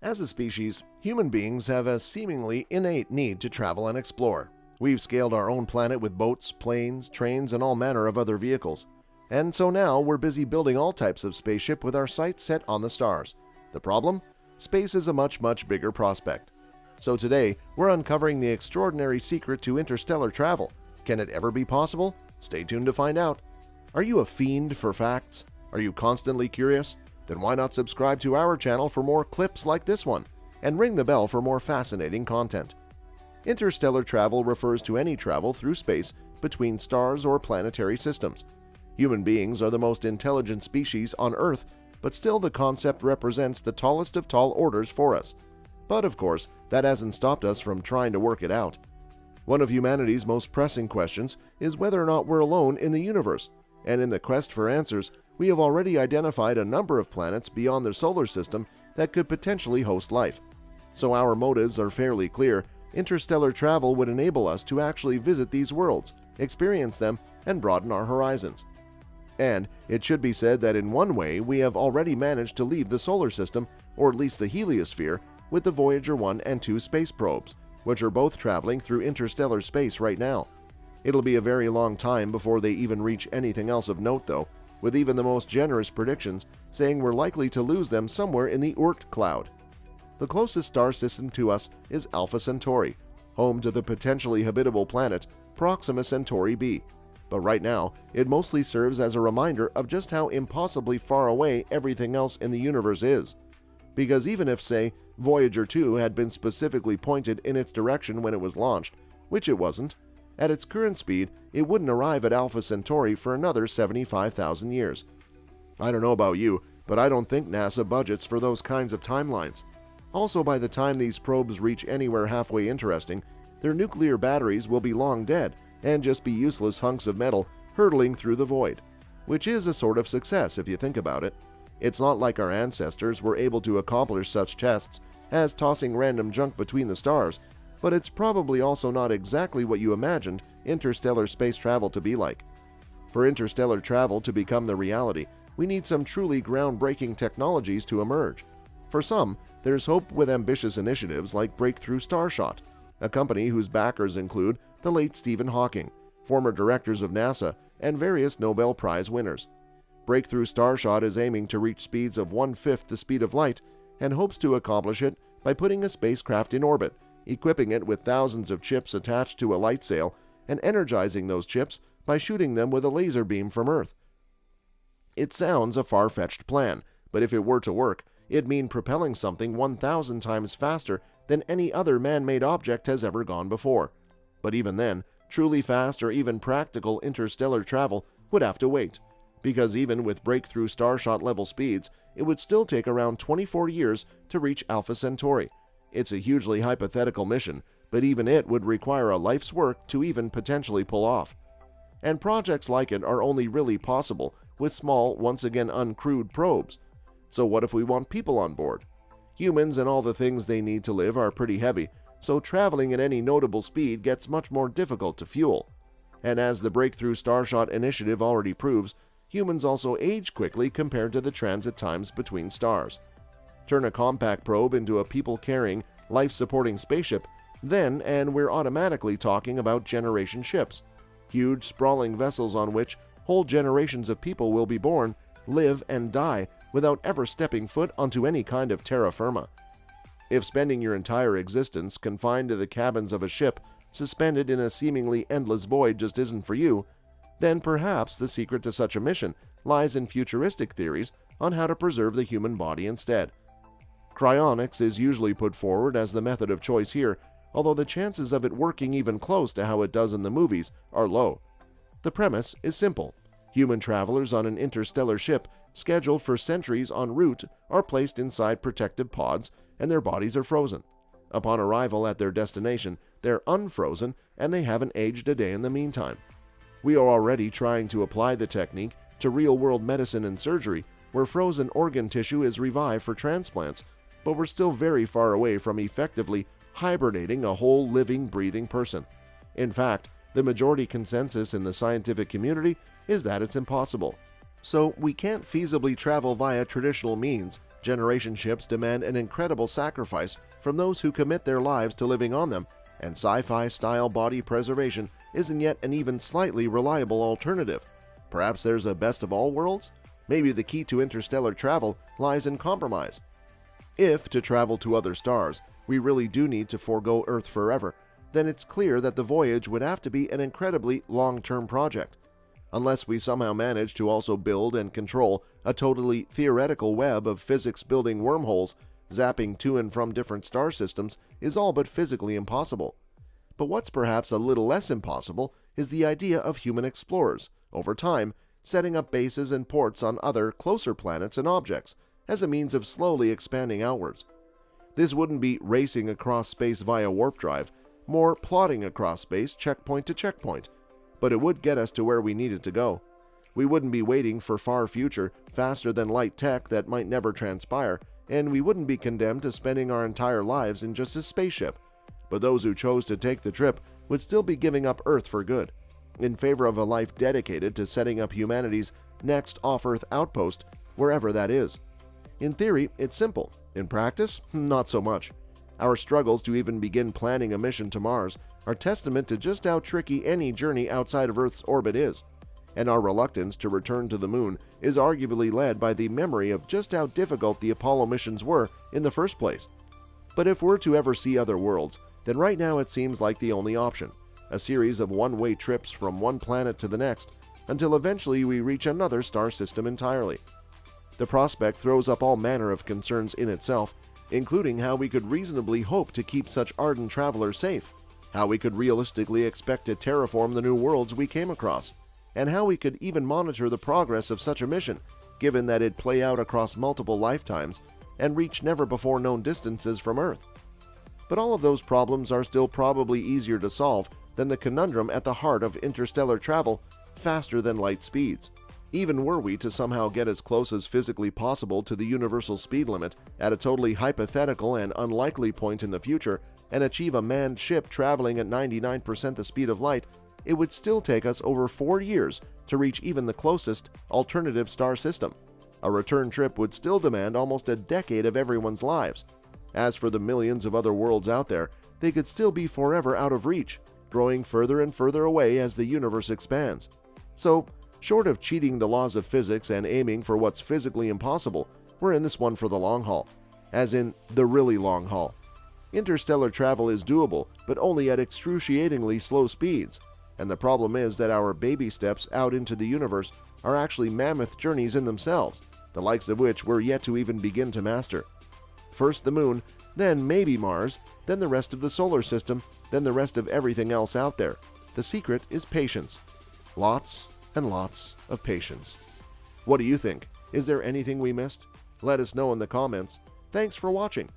As a species, human beings have a seemingly innate need to travel and explore. We've scaled our own planet with boats, planes, trains, and all manner of other vehicles. And so now we're busy building all types of spaceship with our sights set on the stars. The problem? Space is a much bigger prospect. So today, we're uncovering the extraordinary secret to interstellar travel. Can it ever be possible? Stay tuned to find out. Are you a fiend for facts? Are you constantly curious? Then why not subscribe to our channel for more clips like this one, and ring the bell for more fascinating content. Interstellar travel refers to any travel through space between stars or planetary systems. Human beings are the most intelligent species on Earth, but still the concept represents the tallest of tall orders for us. But of course, that hasn't stopped us from trying to work it out. One of humanity's most pressing questions is whether or not we're alone in the universe, and in the quest for answers, we have already identified a number of planets beyond the solar system that could potentially host life. So our motives are fairly clear. Interstellar travel would enable us to actually visit these worlds, experience them, and broaden our horizons. And it should be said that in one way we have already managed to leave the solar system, or at least the heliosphere, with the Voyager 1 and 2 space probes, which are both traveling through interstellar space right now. It'll be a very long time before they even reach anything else of note though, with even the most generous predictions saying we're likely to lose them somewhere in the Oort cloud. The closest star system to us is Alpha Centauri, home to the potentially habitable planet Proxima Centauri b. But right now, it mostly serves as a reminder of just how impossibly far away everything else in the universe is. Because even if, say, Voyager 2 had been specifically pointed in its direction when it was launched, which it wasn't, at its current speed, it wouldn't arrive at Alpha Centauri for another 75,000 years. I don't know about you, but I don't think NASA budgets for those kinds of timelines. Also, by the time these probes reach anywhere halfway interesting, their nuclear batteries will be long dead and just be useless hunks of metal hurtling through the void. Which is a sort of success if you think about it. It's not like our ancestors were able to accomplish such tests as tossing random junk between the stars, but it's probably also not exactly what you imagined interstellar space travel to be like. For interstellar travel to become the reality, we need some truly groundbreaking technologies to emerge. For some, there's hope with ambitious initiatives like Breakthrough Starshot, a company whose backers include the late Stephen Hawking, former directors of NASA, and various Nobel Prize winners. Breakthrough Starshot is aiming to reach speeds of 1/5 the speed of light and hopes to accomplish it by putting a spacecraft in orbit, equipping it with thousands of chips attached to a light sail, and energizing those chips by shooting them with a laser beam from Earth. It sounds a far-fetched plan, but if it were to work, it'd mean propelling something 1,000 times faster than any other man-made object has ever gone before. But even then, truly fast or even practical interstellar travel would have to wait, because even with Breakthrough Starshot level speeds, it would still take around 24 years to reach Alpha Centauri. It's a hugely hypothetical mission, but even it would require a life's work to even potentially pull off. And projects like it are only really possible with small, once again uncrewed probes. So what if we want people on board? Humans and all the things they need to live are pretty heavy, so traveling at any notable speed gets much more difficult to fuel. And as the Breakthrough Starshot initiative already proves, humans also age quickly compared to the transit times between stars. Turn a compact probe into a people-carrying, life-supporting spaceship, then and we're automatically talking about generation ships, huge sprawling vessels on which whole generations of people will be born, live, and die without ever stepping foot onto any kind of terra firma. If spending your entire existence confined to the cabins of a ship suspended in a seemingly endless void just isn't for you, then perhaps the secret to such a mission lies in futuristic theories on how to preserve the human body instead. Cryonics is usually put forward as the method of choice here, although the chances of it working even close to how it does in the movies are low. The premise is simple. Human travelers on an interstellar ship scheduled for centuries en route are placed inside protective pods and their bodies are frozen. Upon arrival at their destination, they're unfrozen and they haven't aged a day in the meantime. We are already trying to apply the technique to real-world medicine and surgery, where frozen organ tissue is revived for transplants, but we're still very far away from effectively hibernating a whole living, breathing person. In fact, the majority consensus in the scientific community is that it's impossible. So we can't feasibly travel via traditional means, Next-generation ships demand an incredible sacrifice from those who commit their lives to living on them, and sci-fi style body preservation isn't yet an even slightly reliable alternative. Perhaps there's a best of all worlds? Maybe the key to interstellar travel lies in compromise. If, to travel to other stars, we really do need to forego Earth forever, then it's clear that the voyage would have to be an incredibly long-term project. Unless we somehow manage to also build and control a totally theoretical web of physics-building wormholes, zapping to and from different star systems is all but physically impossible. But what's perhaps a little less impossible is the idea of human explorers, over time, setting up bases and ports on other, closer planets and objects, as a means of slowly expanding outwards. This wouldn't be racing across space via warp drive, more plodding across space checkpoint to checkpoint, but it would get us to where we needed to go. We wouldn't be waiting for far future, faster-than-light tech that might never transpire, and we wouldn't be condemned to spending our entire lives in just a spaceship. But those who chose to take the trip would still be giving up Earth for good, in favor of a life dedicated to setting up humanity's next off-Earth outpost, wherever that is. In theory, it's simple. In practice, not so much. Our struggles to even begin planning a mission to Mars are testament to just how tricky any journey outside of Earth's orbit is, and our reluctance to return to the Moon is arguably led by the memory of just how difficult the Apollo missions were in the first place. But if we're to ever see other worlds, then right now it seems like the only option, a series of one-way trips from one planet to the next, until eventually we reach another star system entirely. The prospect throws up all manner of concerns in itself, including how we could reasonably hope to keep such ardent travelers safe, how we could realistically expect to terraform the new worlds we came across, and how we could even monitor the progress of such a mission, given that it'd play out across multiple lifetimes and reach never-before-known distances from Earth. But all of those problems are still probably easier to solve than the conundrum at the heart of interstellar travel: faster than light speeds. Even were we to somehow get as close as physically possible to the universal speed limit at a totally hypothetical and unlikely point in the future and achieve a manned ship traveling at 99% the speed of light, it would still take us over 4 years to reach even the closest alternative star system. A return trip would still demand almost a decade of everyone's lives. As for the millions of other worlds out there, they could still be forever out of reach, growing further and further away as the universe expands. So, short of cheating the laws of physics and aiming for what's physically impossible, we're in this one for the long haul. As in, the really long haul. Interstellar travel is doable, but only at excruciatingly slow speeds. And the problem is that our baby steps out into the universe are actually mammoth journeys in themselves, the likes of which we're yet to even begin to master. First the Moon, then maybe Mars, then the rest of the solar system, then the rest of everything else out there. The secret is patience. Lots and lots of patience. What do you think? Is there anything we missed? Let us know in the comments. Thanks for watching.